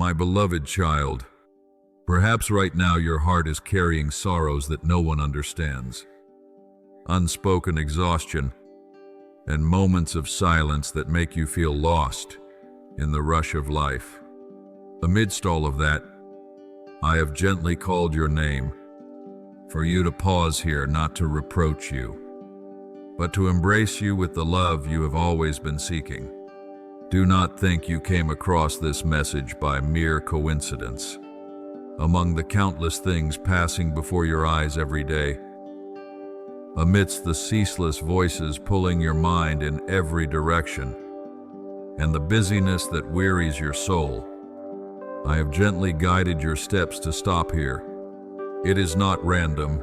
My beloved child, perhaps right now your heart is carrying sorrows that no one understands, unspoken exhaustion, and moments of silence that make you feel lost in the rush of life. Amidst all of that, I have gently called your name for you to pause here, not to reproach you, but to embrace you with the love you have always been seeking. Do not think you came across this message by mere coincidence. Among the countless things passing before your eyes every day, amidst the ceaseless voices pulling your mind in every direction, and the busyness that wearies your soul, I have gently guided your steps to stop here. It is not random.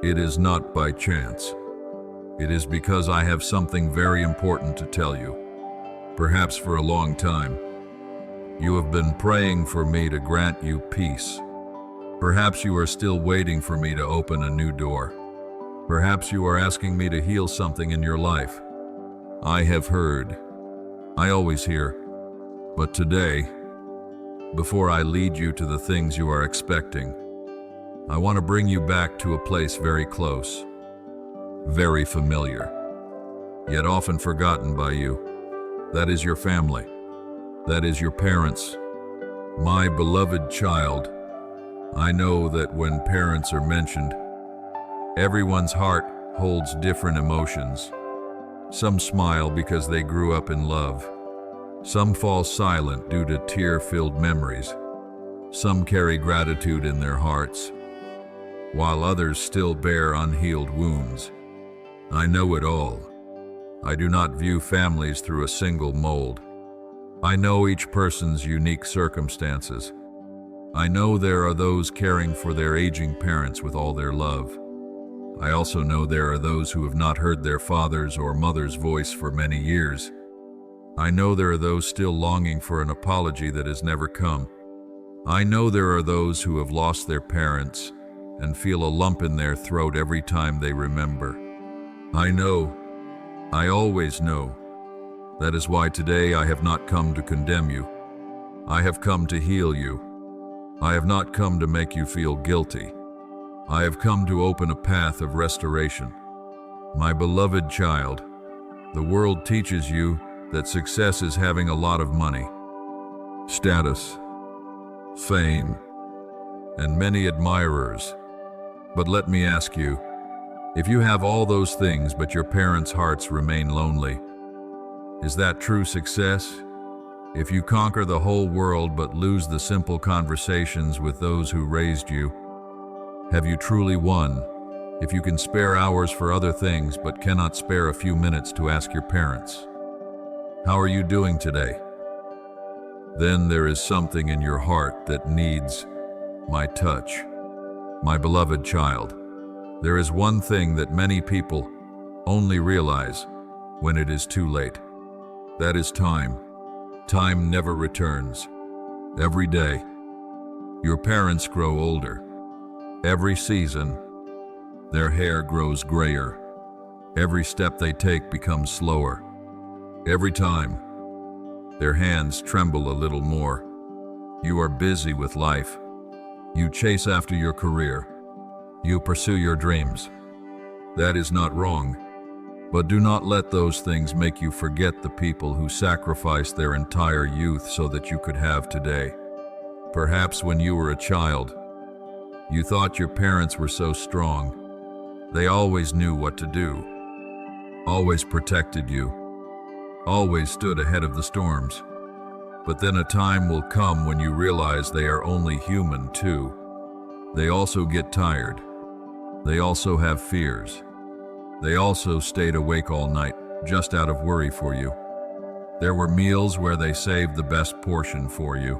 It is not by chance. It is because I have something very important to tell you. Perhaps for a long time, you have been praying for me to grant you peace. Perhaps you are still waiting for me to open a new door. Perhaps you are asking me to heal something in your life. I have heard. I always hear. But today, before I lead you to the things you are expecting, I want to bring you back to a place very close, very familiar, yet often forgotten by you. That is your family. That is your parents. My beloved child, I know that when parents are mentioned, everyone's heart holds different emotions. Some smile because they grew up in love. Some fall silent due to tear-filled memories. Some carry gratitude in their hearts, while others still bear unhealed wounds. I know it all. I do not view families through a single mold. I know each person's unique circumstances. I know there are those caring for their aging parents with all their love. I also know there are those who have not heard their father's or mother's voice for many years. I know there are those still longing for an apology that has never come. I know there are those who have lost their parents and feel a lump in their throat every time they remember. I know. I always know. That is why today I have not come to condemn you. I have come to heal you. I have not come to make you feel guilty. I have come to open a path of restoration. My beloved child, the world teaches you that success is having a lot of money, status, fame, and many admirers. But let me ask you, if you have all those things but your parents' hearts remain lonely, is that true success? If you conquer the whole world but lose the simple conversations with those who raised you, have you truly won? If you can spare hours for other things but cannot spare a few minutes to ask your parents, how are you doing today? Then there is something in your heart that needs my touch. My beloved child, there is one thing that many people only realize when it is too late. That is time. Time never returns. Every day, your parents grow older. Every season, their hair grows grayer. Every step they take becomes slower. Every time, their hands tremble a little more. You are busy with life. You chase after your career. You pursue your dreams. That is not wrong, but do not let those things make you forget the people who sacrificed their entire youth so that you could have today. Perhaps when you were a child, you thought your parents were so strong. They always knew what to do, always protected you, always stood ahead of the storms. But then a time will come when you realize they are only human too. They also get tired. They also have fears. They also stayed awake all night, just out of worry for you. There were meals where they saved the best portion for you.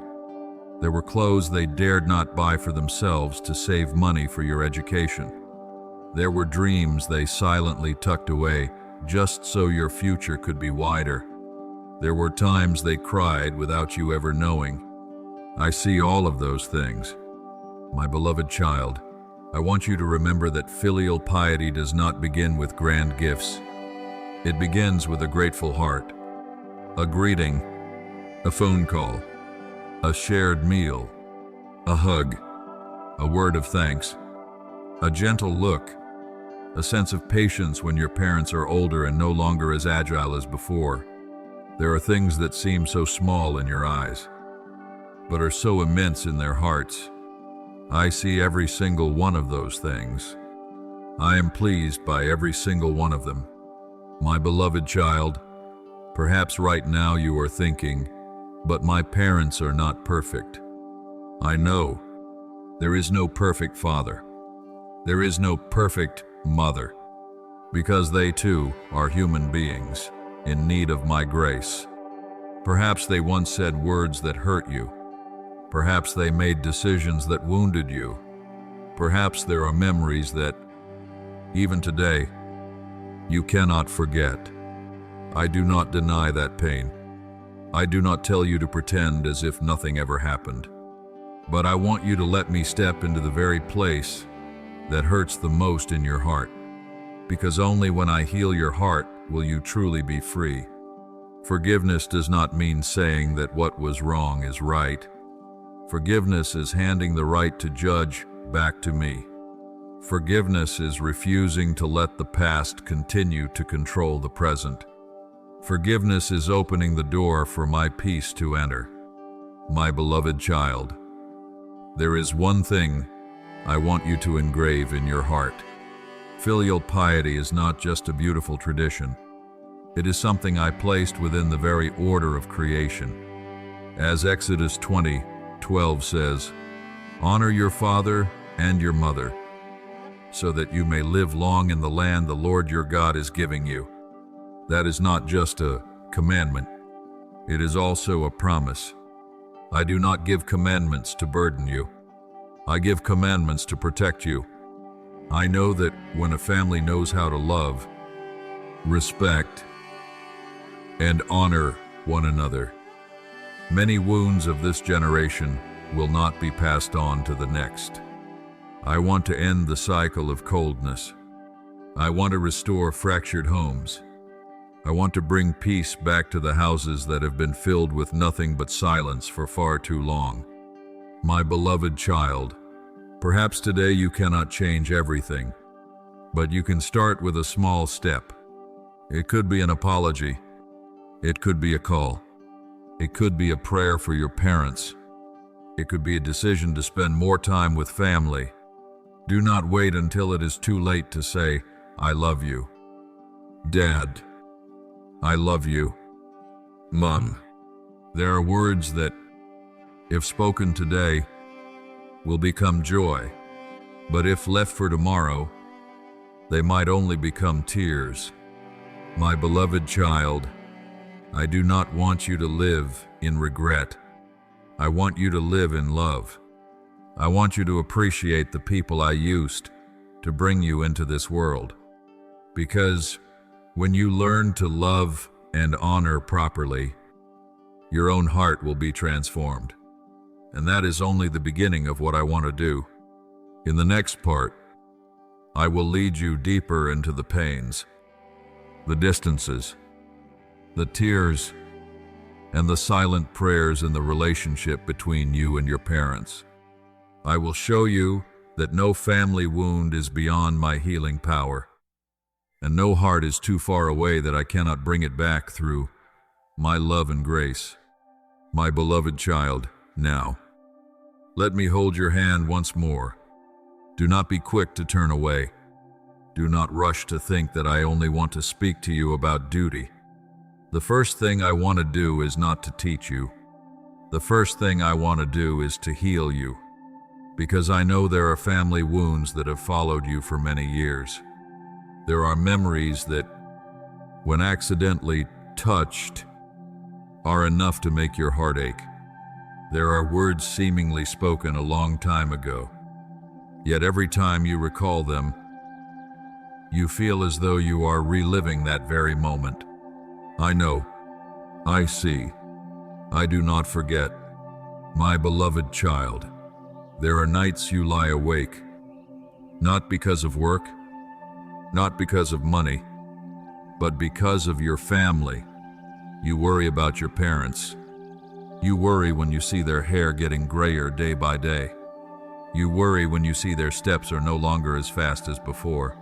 There were clothes they dared not buy for themselves to save money for your education. There were dreams they silently tucked away just so your future could be wider. There were times they cried without you ever knowing. I see all of those things. My beloved child, I want you to remember that filial piety does not begin with grand gifts. It begins with a grateful heart, a greeting, a phone call, a shared meal, a hug, a word of thanks, a gentle look, a sense of patience when your parents are older and no longer as agile as before. There are things that seem so small in your eyes, but are so immense in their hearts. I see every single one of those things. I am pleased by every single one of them. My beloved child, perhaps right now you are thinking, but my parents are not perfect. I know. There is no perfect father. There is no perfect mother, because they too are human beings in need of my grace. Perhaps they once said words that hurt you. Perhaps they made decisions that wounded you. Perhaps there are memories that, even today, you cannot forget. I do not deny that pain. I do not tell you to pretend as if nothing ever happened. But I want you to let me step into the very place that hurts the most in your heart, because only when I heal your heart will you truly be free. Forgiveness does not mean saying that what was wrong is right. Forgiveness is handing the right to judge back to me. Forgiveness is refusing to let the past continue to control the present. Forgiveness is opening the door for my peace to enter. My beloved child, there is one thing I want you to engrave in your heart. Filial piety is not just a beautiful tradition. It is something I placed within the very order of creation. As Exodus 20:12 says, "Honor your father and your mother, so that you may live long in the land the Lord your God is giving you." That is not just a commandment. It is also a promise. I do not give commandments to burden you. I give commandments to protect you. I know that when a family knows how to love, respect, and honor one another, many wounds of this generation will not be passed on to the next. I want to end the cycle of coldness. I want to restore fractured homes. I want to bring peace back to the houses that have been filled with nothing but silence for far too long. My beloved child, perhaps today you cannot change everything, but you can start with a small step. It could be an apology. It could be a call. It could be a prayer for your parents. It could be a decision to spend more time with family. Do not wait until it is too late to say, "I love you." Dad, I love you. Mom, there are words that, if spoken today, will become joy, but if left for tomorrow, they might only become tears. My beloved child, I do not want you to live in regret. I want you to live in love. I want you to appreciate the people I used to bring you into this world. Because when you learn to love and honor properly, your own heart will be transformed. And that is only the beginning of what I want to do. In the next part, I will lead you deeper into the pains, the distances, the tears, and the silent prayers in the relationship between you and your parents. I will show you that no family wound is beyond my healing power, and no heart is too far away that I cannot bring it back through my love and grace. My beloved child, now, let me hold your hand once more. Do not be quick to turn away. Do not rush to think that I only want to speak to you about duty. The first thing I want to do is not to teach you. The first thing I want to do is to heal you, because I know there are family wounds that have followed you for many years. There are memories that, when accidentally touched, are enough to make your heart ache. There are words seemingly spoken a long time ago, yet every time you recall them, you feel as though you are reliving that very moment. I know. I see. I do not forget. My beloved child, there are nights you lie awake, not because of work, not because of money, but because of your family. You worry about your parents. You worry when you see their hair getting grayer day by day. You worry when you see their steps are no longer as fast as before.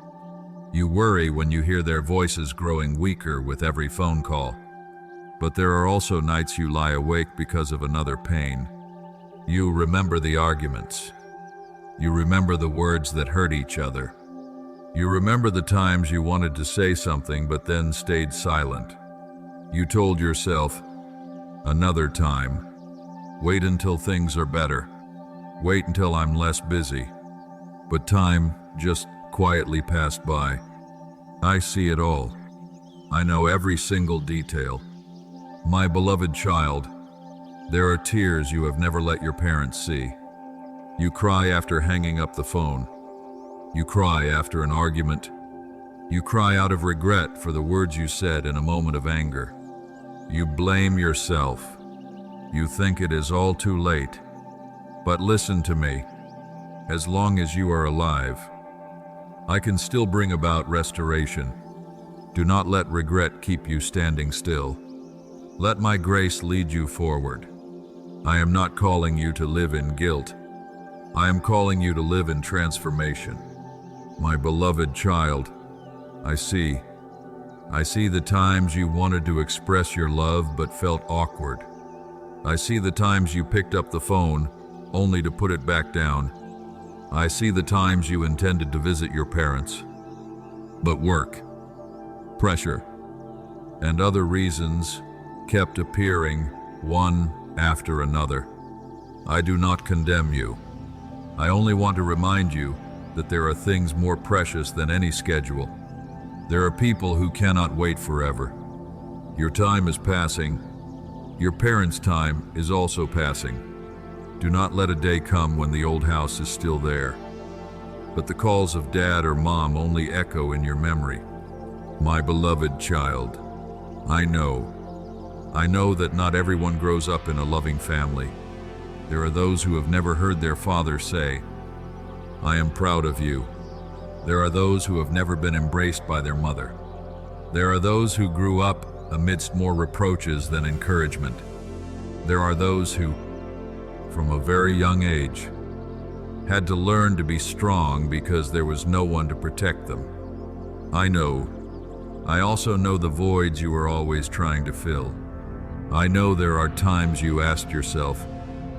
You worry when you hear their voices growing weaker with every phone call. But there are also nights you lie awake because of another pain. You remember the arguments. You remember the words that hurt each other. You remember the times you wanted to say something but then stayed silent. You told yourself, another time. Wait until things are better. Wait until I'm less busy. But time just quietly passed by. I see it all. I know every single detail. My beloved child, there are tears you have never let your parents see. You cry after hanging up the phone. You cry after an argument. You cry out of regret for the words you said in a moment of anger. You blame yourself. You think it is all too late. But listen to me. As long as you are alive, I can still bring about restoration. Do not let regret keep you standing still. Let my grace lead you forward. I am not calling you to live in guilt. I am calling you to live in transformation. My beloved child, I see the times you wanted to express your love but felt awkward. I see the times you picked up the phone only to put it back down. I see the times you intended to visit your parents, but work, pressure, and other reasons kept appearing one after another. I do not condemn you. I only want to remind you that there are things more precious than any schedule. There are people who cannot wait forever. Your time is passing. Your parents' time is also passing. Do not let a day come when the old house is still there, but the calls of dad or mom only echo in your memory. My beloved child, I know that not everyone grows up in a loving family. There are those who have never heard their father say, I am proud of you. There are those who have never been embraced by their mother. There are those who grew up amidst more reproaches than encouragement. There are those who, from a very young age, had to learn to be strong because there was no one to protect them. I also know the voids you are always trying to fill. I know there are times you asked yourself,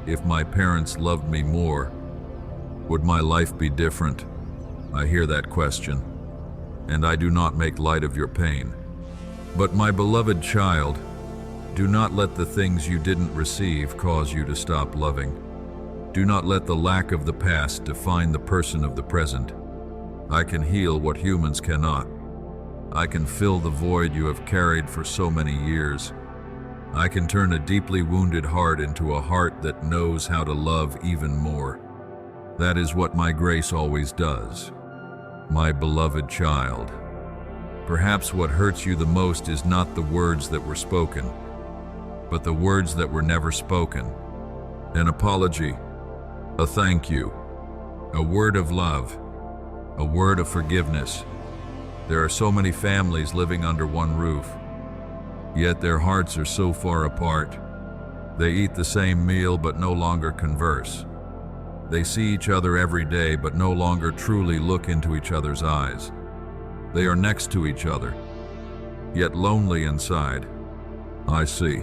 if my parents loved me more, would my life be different? I hear that question, and I do not make light of your pain. But my beloved child, do not let the things you didn't receive cause you to stop loving. Do not let the lack of the past define the person of the present. I can heal what humans cannot. I can fill the void you have carried for so many years. I can turn a deeply wounded heart into a heart that knows how to love even more. That is what my grace always does. My beloved child, perhaps what hurts you the most is not the words that were spoken, but the words that were never spoken. An apology, a thank you, a word of love, a word of forgiveness. There are so many families living under one roof, yet their hearts are so far apart. They eat the same meal but no longer converse. They see each other every day but no longer truly look into each other's eyes. They are next to each other, yet lonely inside. I see.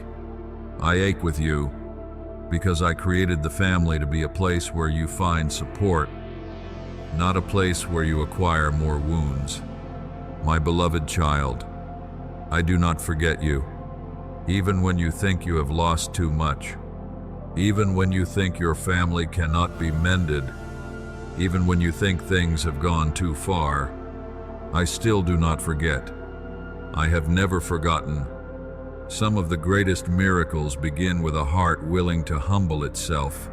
I ache with you because I created the family to be a place where you find support, not a place where you acquire more wounds. My beloved child, I do not forget you, even when you think you have lost too much, even when you think your family cannot be mended, even when you think things have gone too far. I still do not forget. I have never forgotten. Some of the greatest miracles begin with a heart willing to humble itself.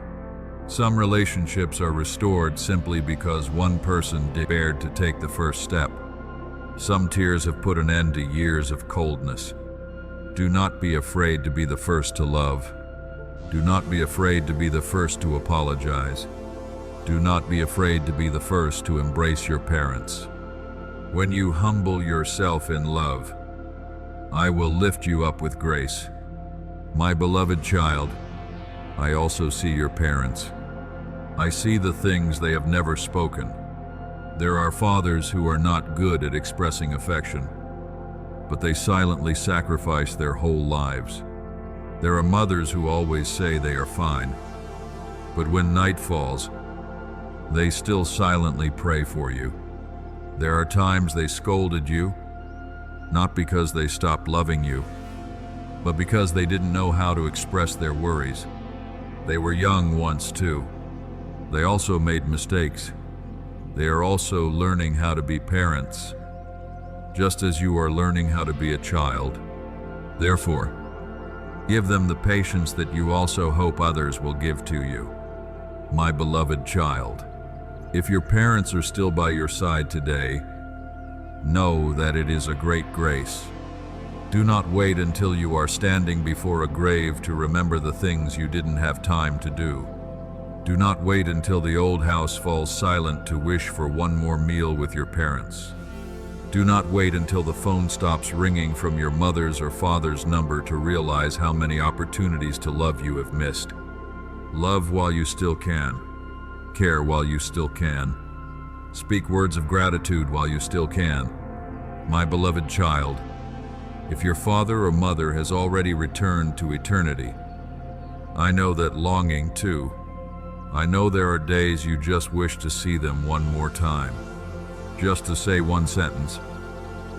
Some relationships are restored simply because one person dared to take the first step. Some tears have put an end to years of coldness. Do not be afraid to be the first to love. Do not be afraid to be the first to apologize. Do not be afraid to be the first to embrace your parents. When you humble yourself in love, I will lift you up with grace. My beloved child, I also see your parents. I see the things they have never spoken. There are fathers who are not good at expressing affection, but they silently sacrifice their whole lives. There are mothers who always say they are fine, but when night falls, they still silently pray for you. There are times they scolded you, not because they stopped loving you, but because they didn't know how to express their worries. They were young once too. They also made mistakes. They are also learning how to be parents, just as you are learning how to be a child. Therefore, give them the patience that you also hope others will give to you. My beloved child, if your parents are still by your side today, know that it is a great grace. Do not wait until you are standing before a grave to remember the things you didn't have time to do. Do not wait until the old house falls silent to wish for one more meal with your parents. Do not wait until the phone stops ringing from your mother's or father's number to realize how many opportunities to love you have missed. Love while you still can. Care while you still can. Speak words of gratitude while you still can. My beloved child, if your father or mother has already returned to eternity, I know that longing too. I know there are days you just wish to see them one more time, just to say one sentence,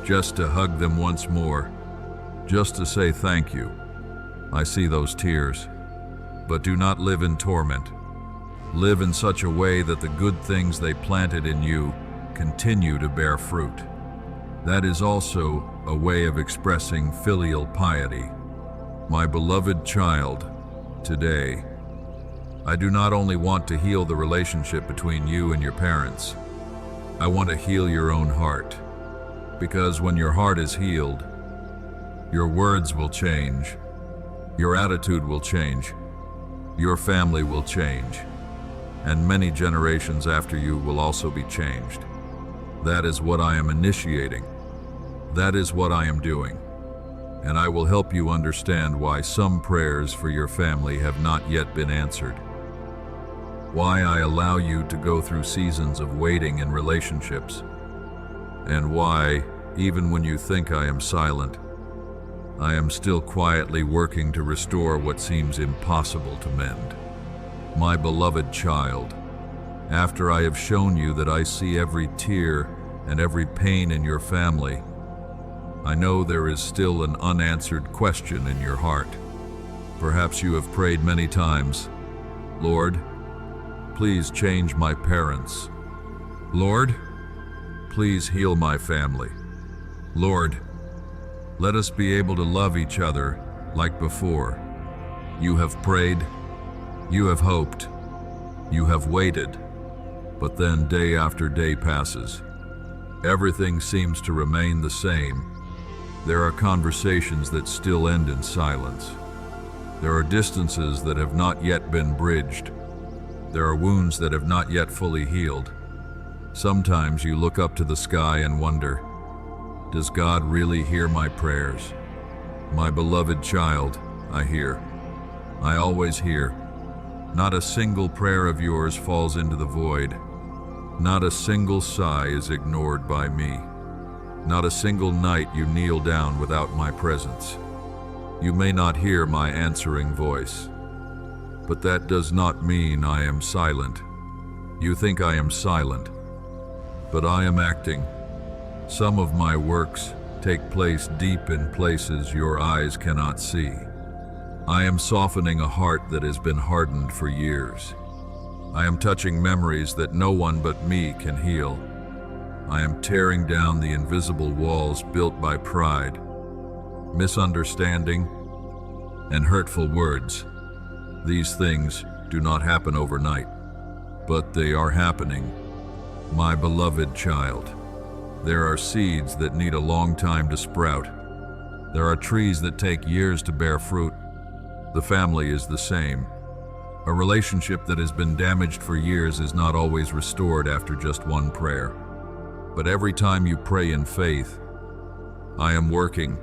just to hug them once more, just to say thank you. I see those tears, but do not live in torment. Live in such a way that the good things they planted in you continue to bear fruit. That is also a way of expressing filial piety. My beloved child, today, I do not only want to heal the relationship between you and your parents, I want to heal your own heart. Because when your heart is healed, your words will change, your attitude will change, your family will change, and many generations after you will also be changed. That is what I am initiating. That is what I am doing. And I will help you understand why some prayers for your family have not yet been answered. Why I allow you to go through seasons of waiting in relationships. And why, even when you think I am silent, I am still quietly working to restore what seems impossible to mend. My beloved child, after I have shown you that I see every tear and every pain in your family, I know there is still an unanswered question in your heart. Perhaps you have prayed many times, Lord, please change my parents. Lord, please heal my family. Lord, let us be able to love each other like before. You have prayed, you have hoped, you have waited, but then day after day passes. Everything seems to remain the same. There are conversations that still end in silence. There are distances that have not yet been bridged. There are wounds that have not yet fully healed. Sometimes you look up to the sky and wonder, does God really hear my prayers? My beloved child, I hear. I always hear. Not a single prayer of yours falls into the void. Not a single sigh is ignored by me. Not a single night you kneel down without my presence. You may not hear my answering voice, but that does not mean I am silent. You think I am silent, but I am acting. Some of my works take place deep in places your eyes cannot see. I am softening a heart that has been hardened for years. I am touching memories that no one but me can heal. I am tearing down the invisible walls built by pride, misunderstanding, and hurtful words. These things do not happen overnight, but they are happening. My beloved child, there are seeds that need a long time to sprout. There are trees that take years to bear fruit. The family is the same. A relationship that has been damaged for years is not always restored after just one prayer. But every time you pray in faith, I am working.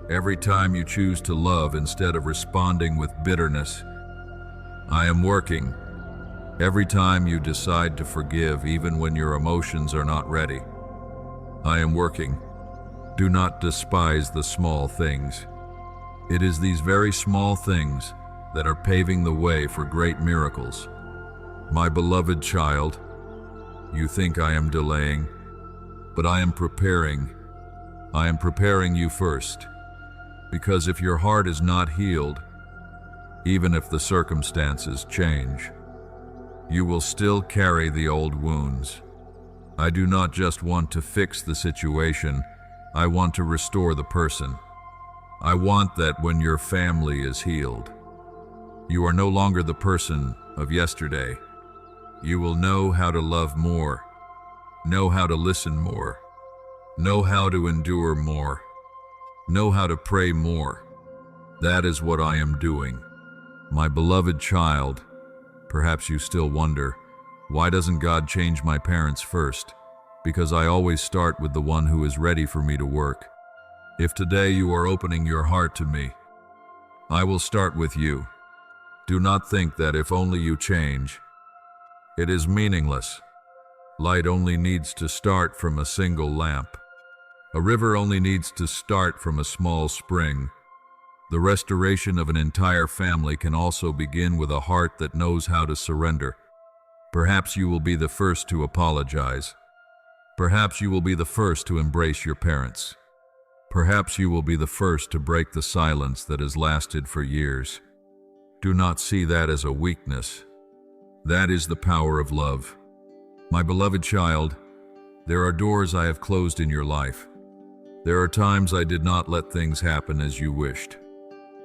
Every time you choose to love instead of responding with bitterness, I am working. Every time you decide to forgive, even when your emotions are not ready, I am working. Do not despise the small things. It is these very small things that are paving the way for great miracles. My beloved child, you think I am delaying, but I am preparing. I am preparing you first, because if your heart is not healed, even if the circumstances change, you will still carry the old wounds. I do not just want to fix the situation, I want to restore the person. I want that when your family is healed, you are no longer the person of yesterday. You will know how to love more, know how to listen more, know how to endure more, know how to pray more. That is what I am doing. My beloved child, perhaps you still wonder, why doesn't God change my parents first? Because I always start with the one who is ready for me to work. If today you are opening your heart to me, I will start with you. Do not think that if only you change, it is meaningless. Light only needs to start from a single lamp. A river only needs to start from a small spring. The restoration of an entire family can also begin with a heart that knows how to surrender. Perhaps you will be the first to apologize. Perhaps you will be the first to embrace your parents. Perhaps you will be the first to break the silence that has lasted for years. Do not see that as a weakness. That is the power of love. My beloved child, there are doors I have closed in your life. There are times I did not let things happen as you wished.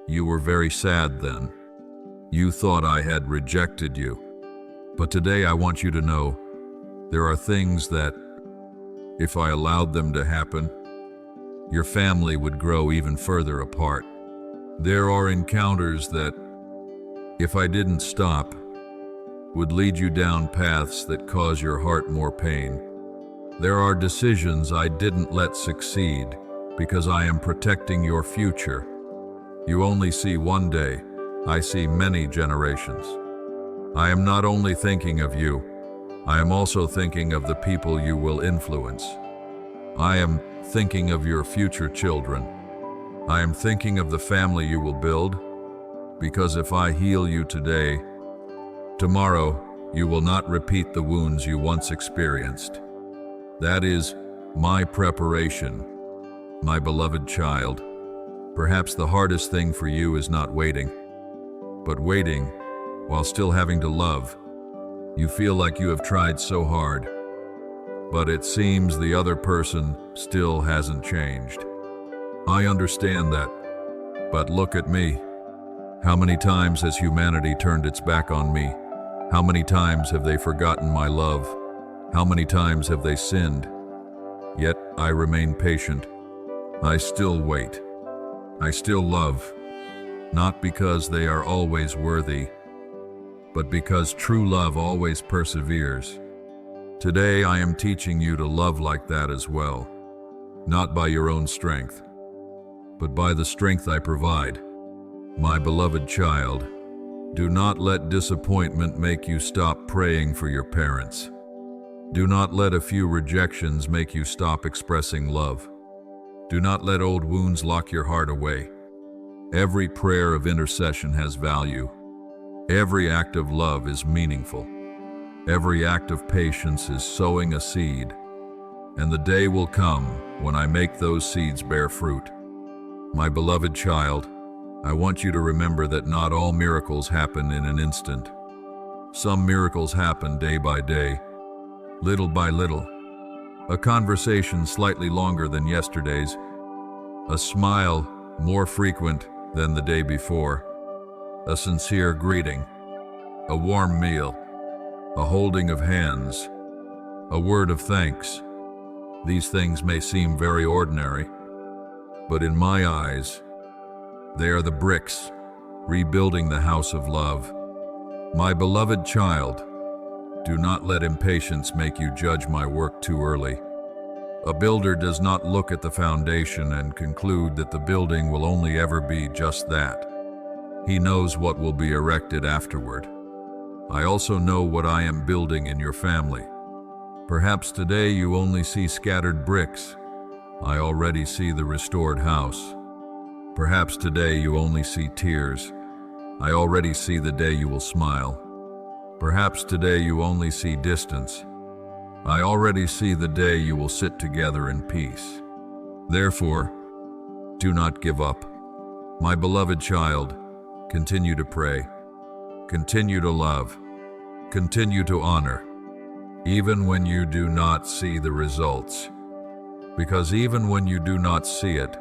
You were very sad then. You thought I had rejected you. But today I want you to know, there are things that, if I allowed them to happen, your family would grow even further apart. There are encounters that, if I didn't stop, would lead you down paths that cause your heart more pain. There are decisions I didn't let succeed because I am protecting your future. You only see one day, I see many generations. I am not only thinking of you, I am also thinking of the people you will influence. I am thinking of your future children. I am thinking of the family you will build, because if I heal you today, tomorrow you will not repeat the wounds you once experienced. That is my preparation, my beloved child. Perhaps the hardest thing for you is not waiting, but waiting while still having to love. You feel like you have tried so hard, but it seems the other person still hasn't changed. I understand that, but look at me. How many times has humanity turned its back on me? How many times have they forgotten my love? How many times have they sinned? Yet I remain patient. I still wait. I still love, not because they are always worthy, but because true love always perseveres. Today I am teaching you to love like that as well, not by your own strength, but by the strength I provide. My beloved child, do not let disappointment make you stop praying for your parents. Do not let a few rejections make you stop expressing love. Do not let old wounds lock your heart away. Every prayer of intercession has value. Every act of love is meaningful. Every act of patience is sowing a seed, and the day will come when I make those seeds bear fruit. My beloved child, I want you to remember that not all miracles happen in an instant. Some miracles happen day by day, little by little. A conversation slightly longer than yesterday's, a smile more frequent than the day before, a sincere greeting, a warm meal, a holding of hands, a word of thanks. These things may seem very ordinary, but in my eyes, they are the bricks rebuilding the house of love. My beloved child, do not let impatience make you judge my work too early. A builder does not look at the foundation and conclude that the building will only ever be just that. He knows what will be erected afterward. I also know what I am building in your family. Perhaps today you only see scattered bricks. I already see the restored house. Perhaps today you only see tears. I already see the day you will smile. Perhaps today you only see distance. I already see the day you will sit together in peace. Therefore, do not give up. My beloved child, continue to pray, continue to love, continue to honor, even when you do not see the results. Because even when you do not see it,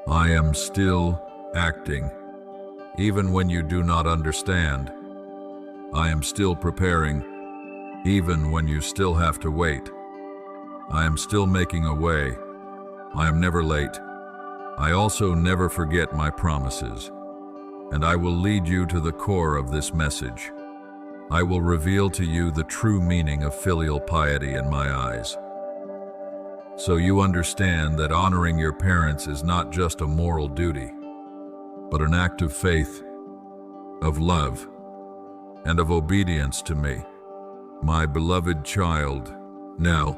I am still acting. Even when you do not understand, I am still preparing. Even when you still have to wait, I am still making a way. I am never late. I also never forget my promises, and I will lead you to the core of this message. I will reveal to you the true meaning of filial piety in my eyes, so you understand that honoring your parents is not just a moral duty, but an act of faith, of love, and of obedience to me, my beloved child. Now,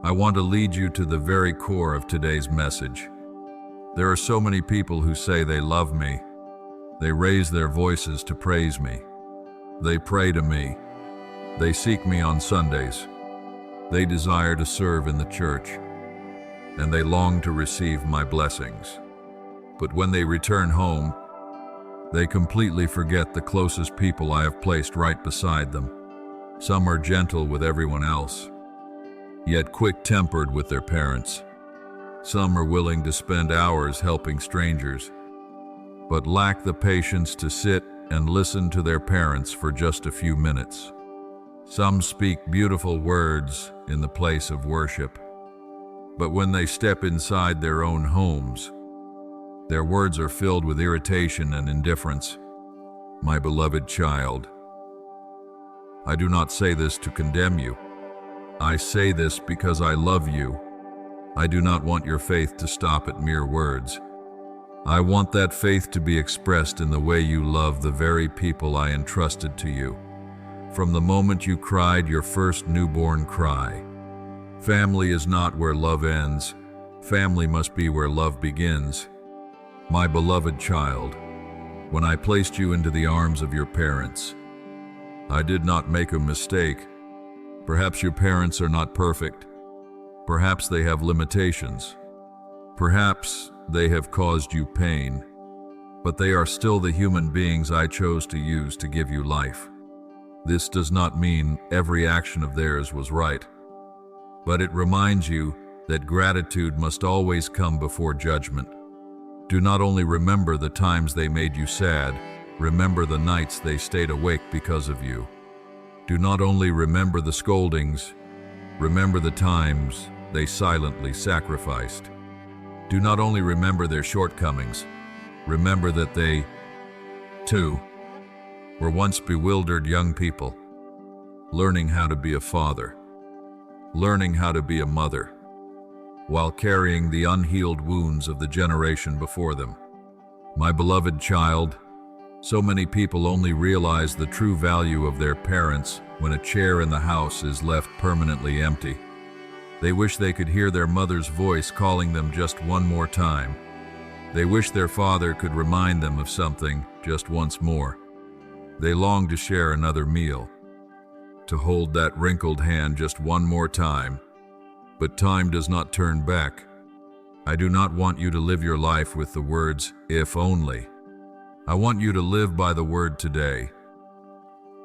I want to lead you to the very core of today's message. There are so many people who say they love me. They raise their voices to praise me. They pray to me. They seek me on Sundays. They desire to serve in the church, and they long to receive my blessings. But when they return home, they completely forget the closest people I have placed right beside them. Some are gentle with everyone else, yet quick-tempered with their parents. Some are willing to spend hours helping strangers, but lack the patience to sit and listen to their parents for just a few minutes. Some speak beautiful words in the place of worship, but when they step inside their own homes, their words are filled with irritation and indifference. My beloved child, I do not say this to condemn you. I say this because I love you. I do not want your faith to stop at mere words. I want that faith to be expressed in the way you love the very people I entrusted to you. From the moment you cried your first newborn cry. Family is not where love ends. Family must be where love begins. My beloved child, when I placed you into the arms of your parents, I did not make a mistake. Perhaps your parents are not perfect. Perhaps they have limitations. Perhaps they have caused you pain, but they are still the human beings I chose to use to give you life. This does not mean every action of theirs was right, but it reminds you that gratitude must always come before judgment. Do not only remember the times they made you sad, remember the nights they stayed awake because of you. Do not only remember the scoldings, remember the times they silently sacrificed. Do not only remember their shortcomings, remember that they, too, were once bewildered young people, learning how to be a father, learning how to be a mother, while carrying the unhealed wounds of the generation before them. My beloved child, so many people only realize the true value of their parents when a chair in the house is left permanently empty. They wish they could hear their mother's voice calling them just one more time. They wish their father could remind them of something just once more. They long to share another meal, to hold that wrinkled hand just one more time. But time does not turn back. I do not want you to live your life with the words, "if only." I want you to live by the word today.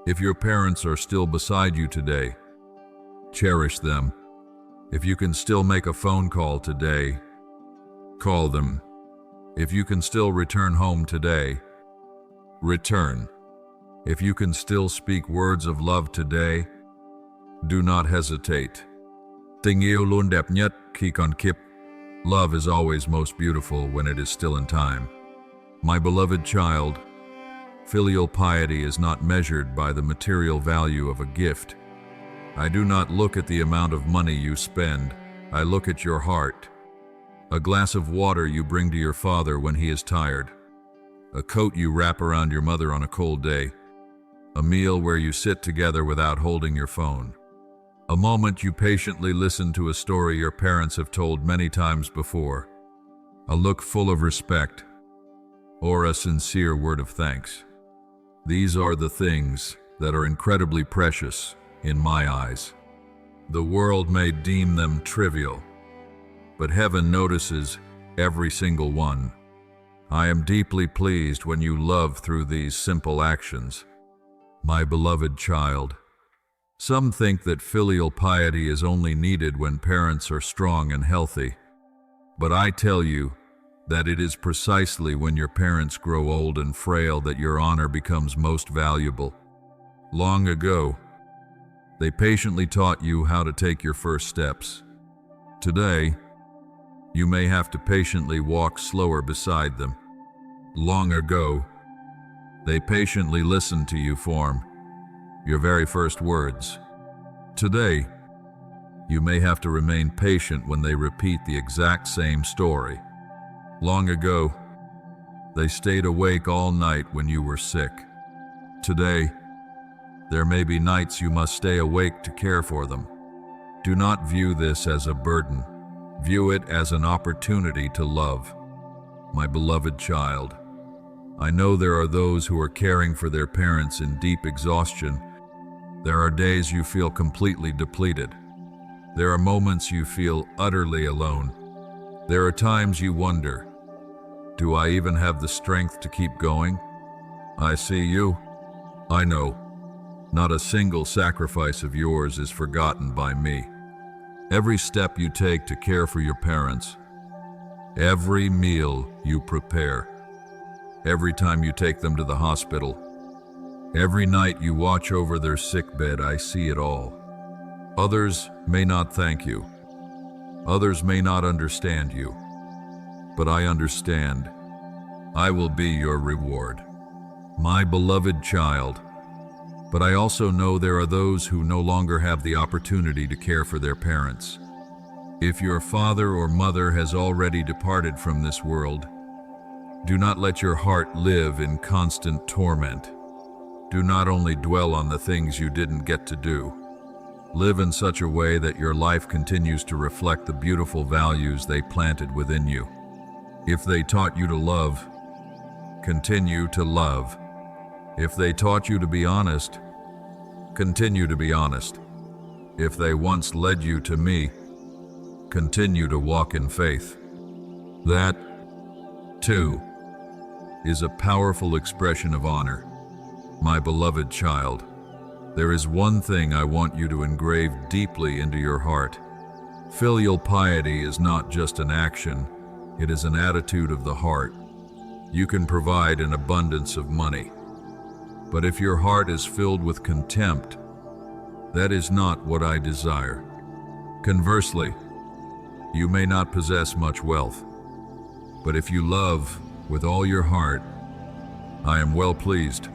If your parents are still beside you today, cherish them. If you can still make a phone call today, call them. If you can still return home today, return. If you can still speak words of love today, do not hesitate. Tình yêu luôn đẹp nhất khi còn kịp. Love is always most beautiful when it is still in time. My beloved child, filial piety is not measured by the material value of a gift. I do not look at the amount of money you spend. I look at your heart. A glass of water you bring to your father when he is tired. a coat you wrap around your mother on a cold day, a meal where you sit together without holding your phone, a moment you patiently listen to a story your parents have told many times before, a look full of respect, or a sincere word of thanks. These are the things that are incredibly precious in my eyes. The world may deem them trivial, but heaven notices every single one. I am deeply pleased when you love through these simple actions. My beloved child, some think that filial piety is only needed when parents are strong and healthy, but I tell you that it is precisely when your parents grow old and frail that your honor becomes most valuable. Long ago, they patiently taught you how to take your first steps. Today, you may have to patiently walk slower beside them. Long ago, they patiently listened to you form your very first words. Today, you may have to remain patient when they repeat the exact same story. Long ago, they stayed awake all night when you were sick. Today, there may be nights you must stay awake to care for them. Do not view this as a burden. View it as an opportunity to love. My beloved child, I know there are those who are caring for their parents in deep exhaustion. There are days you feel completely depleted. There are moments you feel utterly alone. There are times you wonder, do I even have the strength to keep going? I see you. I know. Not a single sacrifice of yours is forgotten by me. Every step you take to care for your parents, every meal you prepare, every time you take them to the hospital, every night you watch over their sick bed, I see it all. Others may not thank you. Others may not understand you. But I understand. I will be your reward. My beloved child. But I also know there are those who no longer have the opportunity to care for their parents. If your father or mother has already departed from this world, do not let your heart live in constant torment. Do not only dwell on the things you didn't get to do. Live in such a way that your life continues to reflect the beautiful values they planted within you. If they taught you to love, continue to love. If they taught you to be honest, continue to be honest. If they once led you to me, continue to walk in faith. That, too, is a powerful expression of honor. My beloved child, there is one thing I want you to engrave deeply into your heart. Filial piety is not just an action, it is an attitude of the heart. You can provide an abundance of money, but if your heart is filled with contempt, that is not what I desire. Conversely, you may not possess much wealth, but if you love with all your heart, I am well pleased.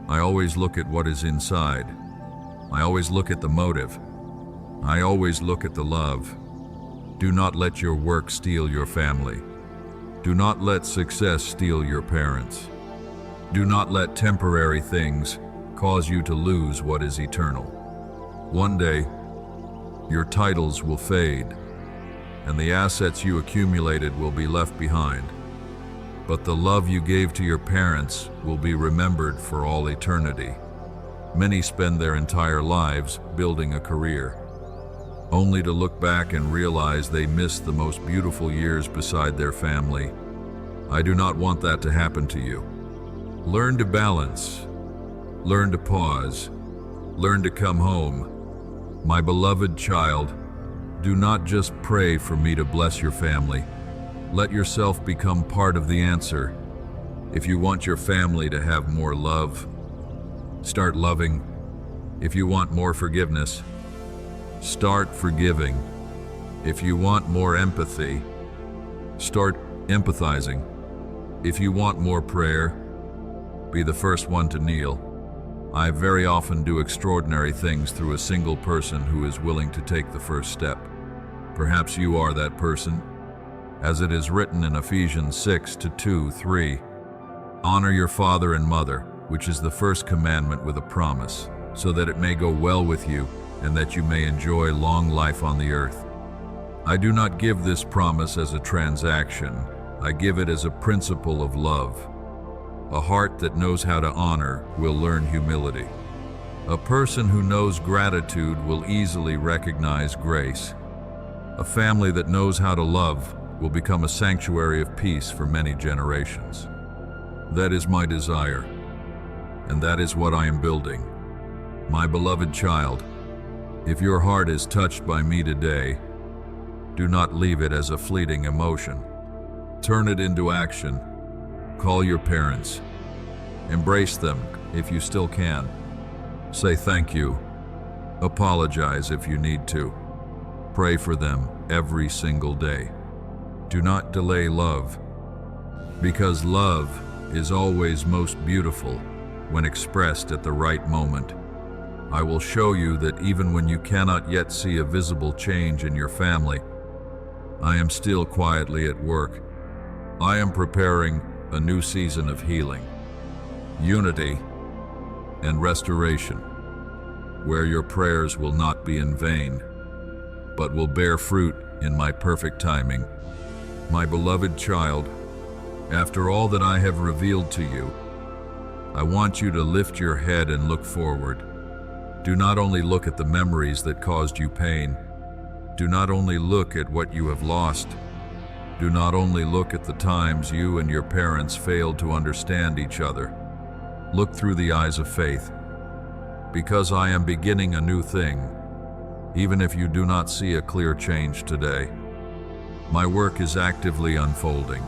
I always look at what is inside. I always look at the motive. I always look at the love. Do not let your work steal your family. Do not let success steal your parents. Do not let temporary things cause you to lose what is eternal. One day, your titles will fade, and the assets you accumulated will be left behind. But the love you gave to your parents will be remembered for all eternity. Many spend their entire lives building a career, only to look back and realize they missed the most beautiful years beside their family. I do not want that to happen to you. Learn to balance. Learn to pause. Learn to come home. My beloved child, do not just pray for me to bless your family. Let yourself become part of the answer. If you want your family to have more love, start loving. If you want more forgiveness, start forgiving. If you want more empathy, start empathizing. If you want more prayer, be the first one to kneel. I very often do extraordinary things through a single person who is willing to take the first step. Perhaps you are that person. As it is written in Ephesians 6:2-3, Honor your father and mother, which is the first commandment with a promise, so that it may go well with you and that you may enjoy long life on the earth. I do not give this promise as a transaction. I give it as a principle of love. A heart that knows how to honor will learn humility. A person who knows gratitude will easily recognize grace. A family that knows how to love will become a sanctuary of peace for many generations. That is my desire, and that is what I am building. My beloved child, if your heart is touched by me today, do not leave it as a fleeting emotion. Turn it into action. Call your parents. Embrace them if you still can. Say thank you. Apologize if you need to. Pray for them every single day. Do not delay love, because love is always most beautiful when expressed at the right moment. I will show you that even when you cannot yet see a visible change in your family, I am still quietly at work. I am preparing a new season of healing, unity, and restoration, where your prayers will not be in vain, but will bear fruit in my perfect timing. My beloved child, after all that I have revealed to you, I want you to lift your head and look forward. Do not only look at the memories that caused you pain. Do not only look at what you have lost. Do not only look at the times you and your parents failed to understand each other. Look through the eyes of faith, because I am beginning a new thing, even if you do not see a clear change today. My work is actively unfolding.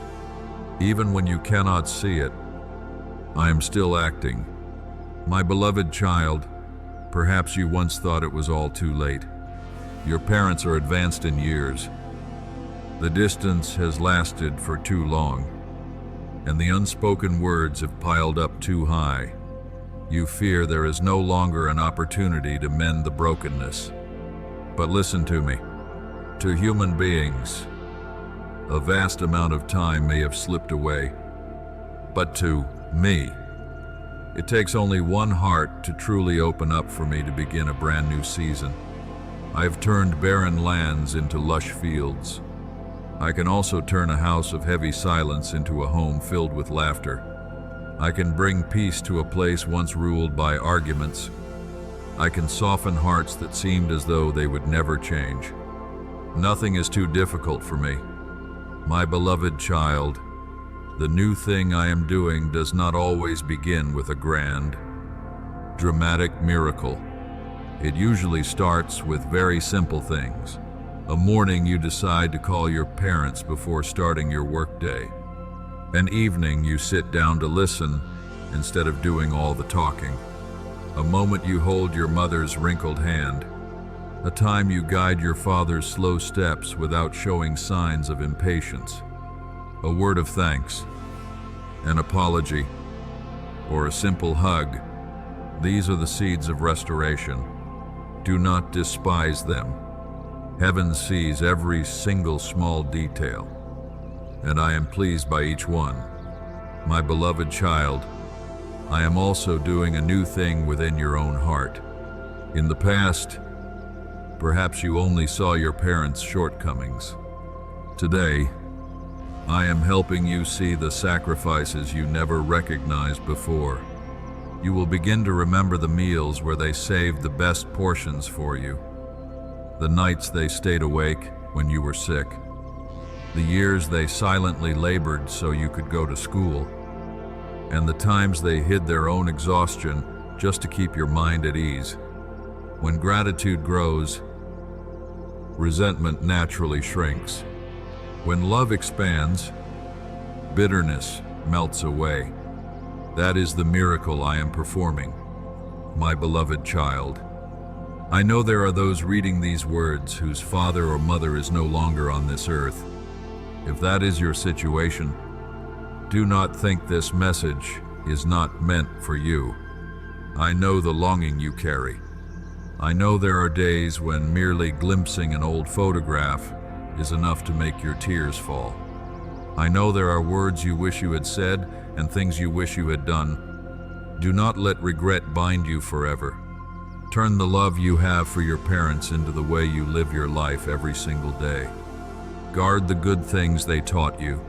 Even when you cannot see it, I am still acting. My beloved child, perhaps you once thought it was all too late. Your parents are advanced in years. The distance has lasted for too long, and the unspoken words have piled up too high. You fear there is no longer an opportunity to mend the brokenness. But listen to me. To human beings, a vast amount of time may have slipped away. But to me, it takes only one heart to truly open up for me to begin a brand new season. I have turned barren lands into lush fields. I can also turn a house of heavy silence into a home filled with laughter. I can bring peace to a place once ruled by arguments. I can soften hearts that seemed as though they would never change. Nothing is too difficult for me. My beloved child, the new thing I am doing does not always begin with a grand, dramatic miracle. It usually starts with very simple things. A morning you decide to call your parents before starting your workday. An evening you sit down to listen instead of doing all the talking. A moment you hold your mother's wrinkled hand. A time you guide your father's slow steps without showing signs of impatience. A word of thanks, an apology, or a simple hug. These are the seeds of restoration. Do not despise them. Heaven sees every single small detail, and I am pleased by each one. My beloved child, I am also doing a new thing within your own heart. In the past, perhaps you only saw your parents' shortcomings. Today, I am helping you see the sacrifices you never recognized before. You will begin to remember the meals where they saved the best portions for you, the nights they stayed awake when you were sick, the years they silently labored so you could go to school, and the times they hid their own exhaustion just to keep your mind at ease. When gratitude grows, resentment naturally shrinks. When love expands, bitterness melts away. That is the miracle I am performing, my beloved child. I know there are those reading these words whose father or mother is no longer on this earth. If that is your situation, do not think this message is not meant for you. I know the longing you carry. I know there are days when merely glimpsing an old photograph is enough to make your tears fall. I know there are words you wish you had said and things you wish you had done. Do not let regret bind you forever. Turn the love you have for your parents into the way you live your life every single day. Guard the good things they taught you.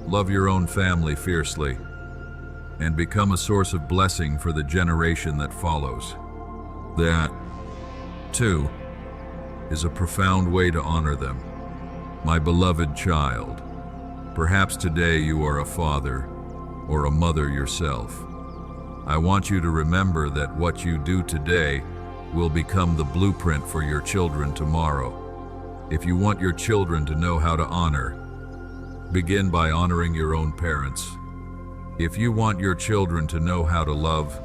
Love your own family fiercely, and become a source of blessing for the generation that follows. That, too, is a profound way to honor them. My beloved child, perhaps today you are a father or a mother yourself. I want you to remember that what you do today will become the blueprint for your children tomorrow. If you want your children to know how to honor, begin by honoring your own parents. If you want your children to know how to love,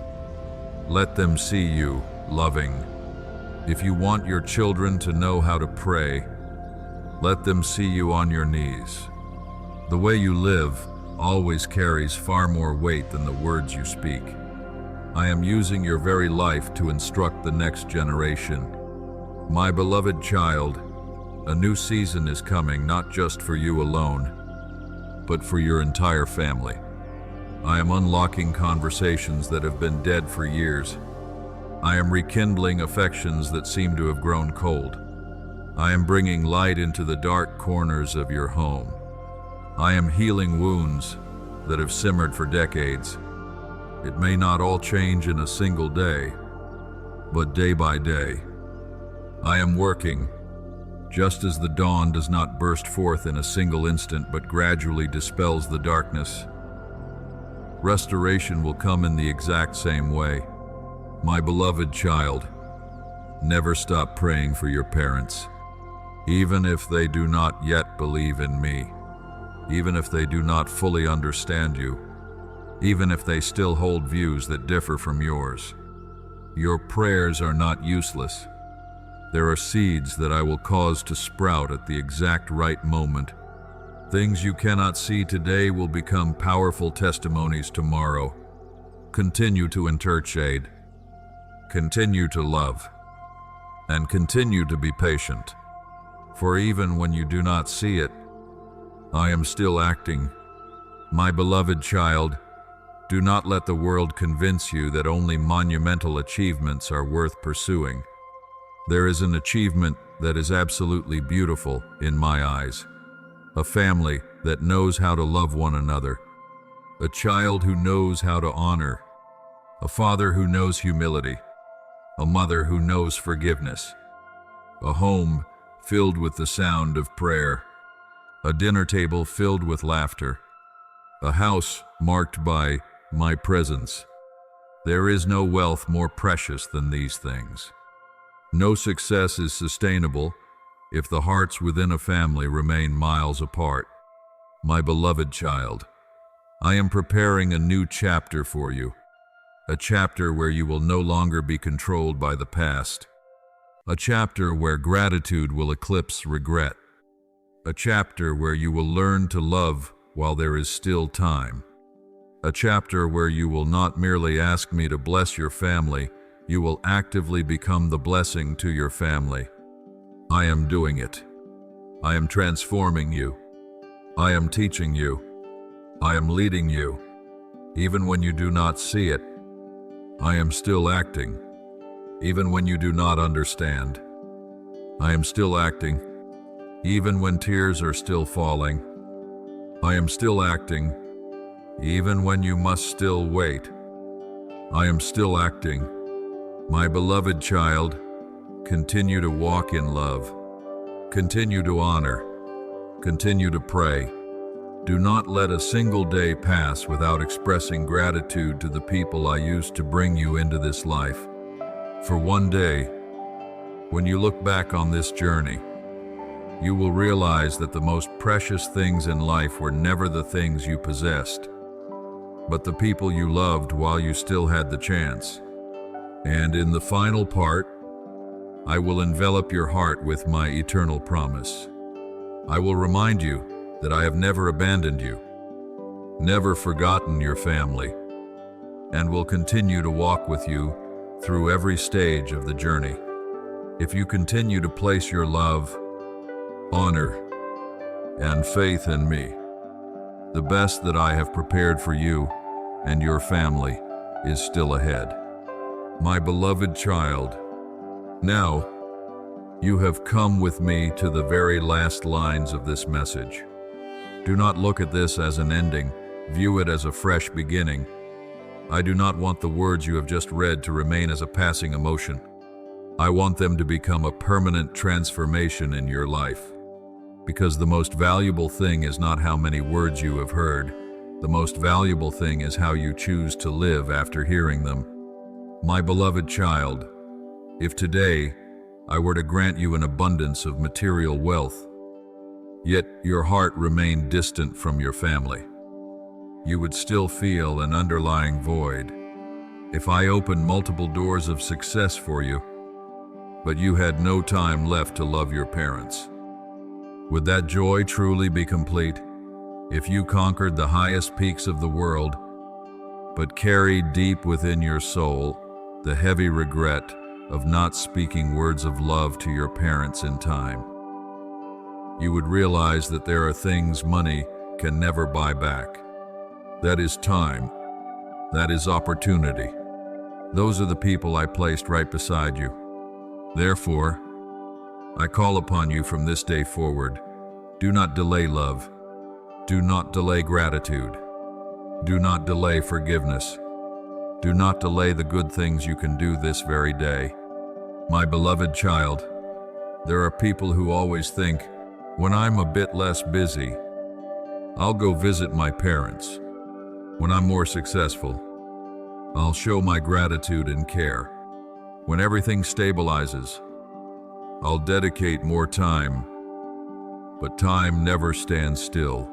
let them see you loving. If you want your children to know how to pray, let them see you on your knees. The way you live always carries far more weight than the words you speak. I am using your very life to instruct the next generation. My beloved child, a new season is coming not just for you alone, but for your entire family. I am unlocking conversations that have been dead for years. I am rekindling affections that seem to have grown cold. I am bringing light into the dark corners of your home. I am healing wounds that have simmered for decades. It may not all change in a single day, but day by day. I am working, just as the dawn does not burst forth in a single instant but gradually dispels the darkness. Restoration will come in the exact same way. My beloved child, never stop praying for your parents, even if they do not yet believe in me, even if they do not fully understand you, even if they still hold views that differ from yours. Your prayers are not useless. There are seeds that I will cause to sprout at the exact right moment. Things you cannot see today will become powerful testimonies tomorrow. Continue to intercede, continue to love, and continue to be patient. For even when you do not see it, I am still acting. My beloved child, do not let the world convince you that only monumental achievements are worth pursuing. There is an achievement that is absolutely beautiful in my eyes. A family that knows how to love one another. A child who knows how to honor. A father who knows humility. A mother who knows forgiveness. A home filled with the sound of prayer. A dinner table filled with laughter. A house marked by my presence. There is no wealth more precious than these things. No success is sustainable if the hearts within a family remain miles apart. My beloved child, I am preparing a new chapter for you. A chapter where you will no longer be controlled by the past. A chapter where gratitude will eclipse regret. A chapter where you will learn to love while there is still time. A chapter where you will not merely ask me to bless your family, you will actively become the blessing to your family. I am doing it. I am transforming you. I am teaching you. I am leading you. Even when you do not see it, I am still acting. Even when you do not understand, I am still acting. Even when tears are still falling, I am still acting. Even when you must still wait, I am still acting. My beloved child, continue to walk in love. Continue to honor. Continue to pray. Do not let a single day pass without expressing gratitude to the people I used to bring you into this life. For one day, when you look back on this journey, you will realize that the most precious things in life were never the things you possessed, but the people you loved while you still had the chance. And in the final part, I will envelop your heart with my eternal promise. I will remind you that I have never abandoned you, never forgotten your family, and will continue to walk with you through every stage of the journey. If you continue to place your love, honor, and faith in me, The best that I have prepared for you and your family is still ahead. My beloved child, now you have come with me to the very last lines of this message. Do not look at this as an ending. View it as a fresh beginning. I do not want the words you have just read to remain as a passing emotion. I want them to become a permanent transformation in your life. Because the most valuable thing is not how many words you have heard. The most valuable thing is how you choose to live after hearing them. My beloved child, if today I were to grant you an abundance of material wealth, yet your heart remained distant from your family, you would still feel an underlying void. If I opened multiple doors of success for you, but you had no time left to love your parents, would that joy truly be complete? If you conquered the highest peaks of the world, but carried deep within your soul the heavy regret of not speaking words of love to your parents in time, you would realize that there are things money can never buy back. That is time. That is opportunity. Those are the people I placed right beside you. Therefore, I call upon you from this day forward. Do not delay love. Do not delay gratitude. Do not delay forgiveness. Do not delay the good things you can do this very day. My beloved child, there are people who always think, when I'm a bit less busy, I'll go visit my parents. When I'm more successful, I'll show my gratitude and care. When everything stabilizes, I'll dedicate more time. But time never stands still.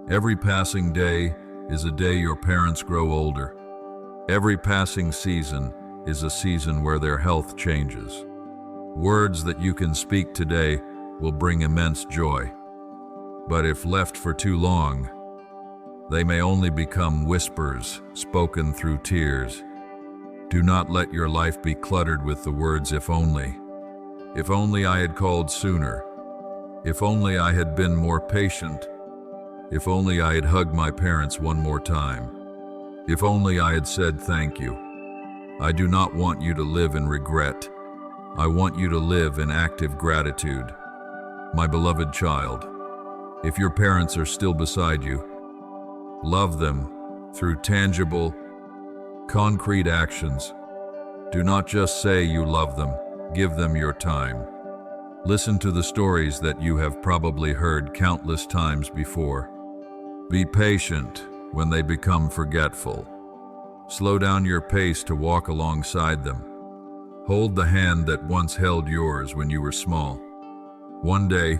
Every passing day is a day your parents grow older. Every passing season is a season where their health changes. Words that you can speak today will bring immense joy. But if left for too long, they may only become whispers spoken through tears. Do not let your life be cluttered with the words "if only." If only I had called sooner. If only I had been more patient. If only I had hugged my parents one more time. If only I had said thank you. I do not want you to live in regret. I want you to live in active gratitude. My beloved child, if your parents are still beside you, love them through tangible, concrete actions. Do not just say you love them, give them your time. Listen to the stories that you have probably heard countless times before. Be patient when they become forgetful. Slow down your pace to walk alongside them. Hold the hand that once held yours when you were small. One day,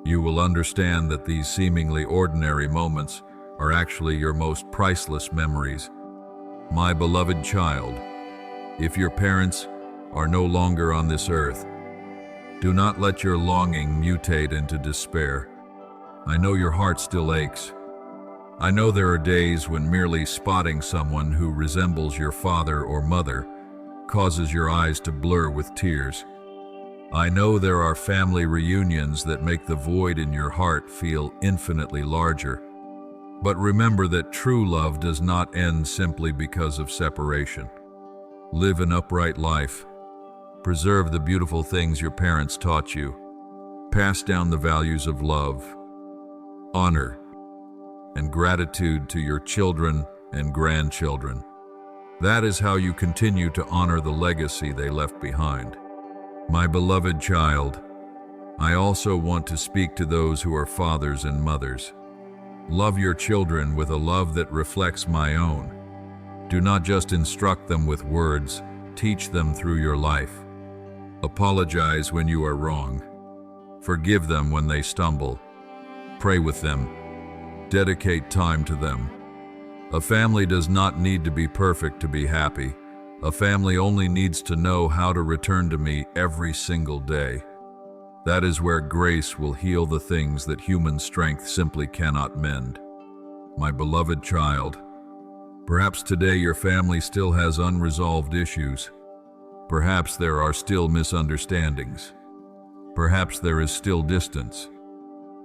you will understand that these seemingly ordinary moments are actually your most priceless memories. My beloved child, if your parents are no longer on this earth, do not let your longing mutate into despair. I know your heart still aches. I know there are days when merely spotting someone who resembles your father or mother causes your eyes to blur with tears. I know there are family reunions that make the void in your heart feel infinitely larger. But remember that true love does not end simply because of separation. Live an upright life. Preserve the beautiful things your parents taught you. Pass down the values of love, honor, and gratitude to your children and grandchildren. That is how you continue to honor the legacy they left behind. My beloved child, I also want to speak to those who are fathers and mothers. Love your children with a love that reflects my own. Do not just instruct them with words, teach them through your life. Apologize when you are wrong. Forgive them when they stumble. Pray with them. Dedicate time to them. A family does not need to be perfect to be happy. A family only needs to know how to return to me every single day. That is where grace will heal the things that human strength simply cannot mend. My beloved child, perhaps today your family still has unresolved issues. Perhaps there are still misunderstandings. Perhaps there is still distance.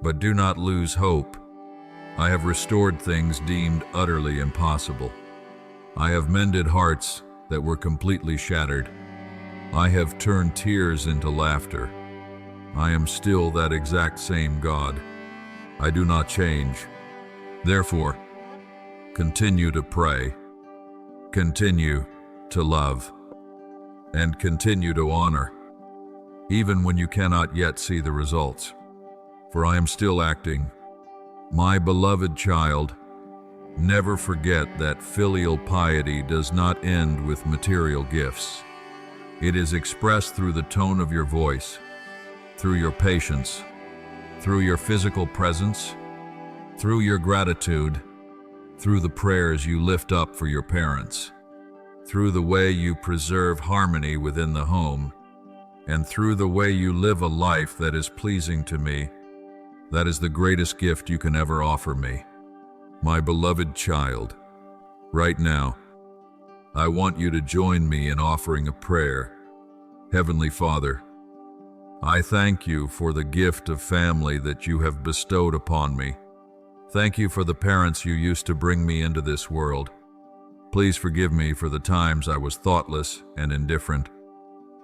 But do not lose hope. I have restored things deemed utterly impossible. I have mended hearts that were completely shattered. I have turned tears into laughter. I am still that exact same God. I do not change. Therefore, continue to pray, continue to love, and continue to honor, even when you cannot yet see the results. For I am still acting. My beloved child, never forget that filial piety does not end with material gifts. It is expressed through the tone of your voice, through your patience, through your physical presence, through your gratitude, through the prayers you lift up for your parents, through the way you preserve harmony within the home, and through the way you live a life that is pleasing to me. That is the greatest gift you can ever offer me. My beloved child, right now, I want you to join me in offering a prayer. Heavenly Father, I thank you for the gift of family that you have bestowed upon me. Thank you for the parents you used to bring me into this world. Please forgive me for the times I was thoughtless and indifferent.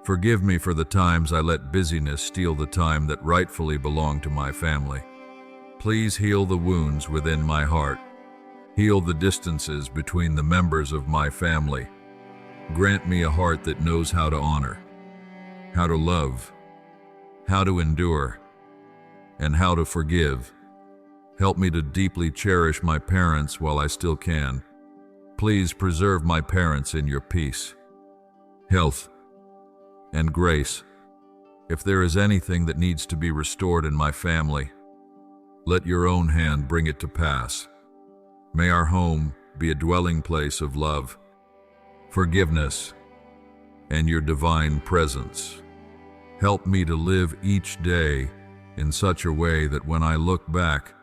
Forgive me for the times I let busyness steal the time that rightfully belonged to my family. Please heal the wounds within my heart. Heal the distances between the members of my family. Grant me a heart that knows how to honor, how to love, how to endure, and how to forgive. Help me to deeply cherish my parents while I still can. Please preserve my parents in your peace, health, and grace. If there is anything that needs to be restored in my family, let your own hand bring it to pass. May our home be a dwelling place of love, forgiveness, and your divine presence. Help me to live each day in such a way that when I look back,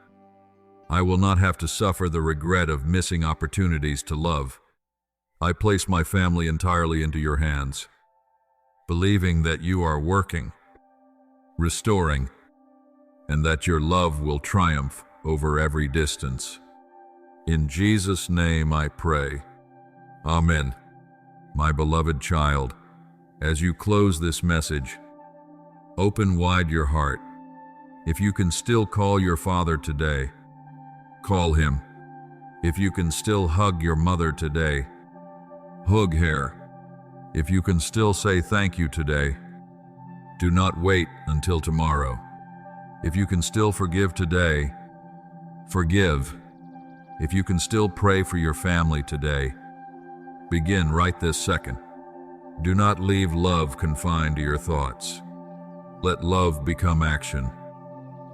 I will not have to suffer the regret of missing opportunities to love. I place my family entirely into your hands, believing that you are working, restoring, and that your love will triumph over every distance. In Jesus' name I pray. Amen. My beloved child, as you close this message, open wide your heart. If you can still call your father today, call him. If you can still hug your mother today, hug her. If you can still say thank you today, do not wait until tomorrow. If you can still forgive today, forgive. If you can still pray for your family today, begin right this second. Do not leave love confined to your thoughts. Let love become action.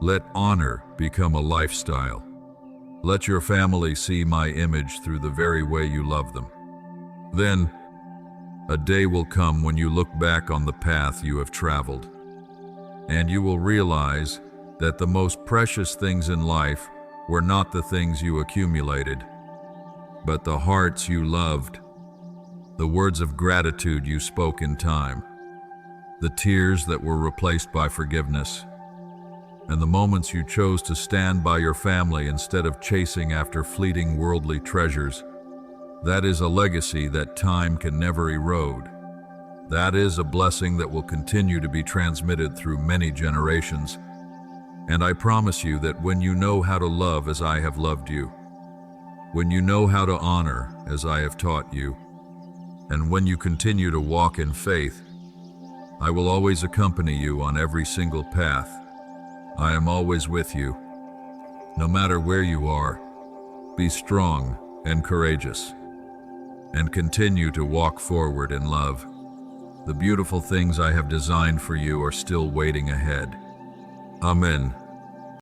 Let honor become a lifestyle. Let your family see my image through the very way you love them. Then, a day will come when you look back on the path you have traveled, and you will realize that the most precious things in life were not the things you accumulated, but the hearts you loved, the words of gratitude you spoke in time, the tears that were replaced by forgiveness, and the moments you chose to stand by your family instead of chasing after fleeting worldly treasures. That is a legacy that time can never erode. That is a blessing that will continue to be transmitted through many generations. And I promise you that when you know how to love as I have loved you, when you know how to honor as I have taught you, and when you continue to walk in faith, I will always accompany you on every single path. I am always with you. No matter where you are, be strong and courageous, and continue to walk forward in love. The beautiful things I have designed for you are still waiting ahead. Amen.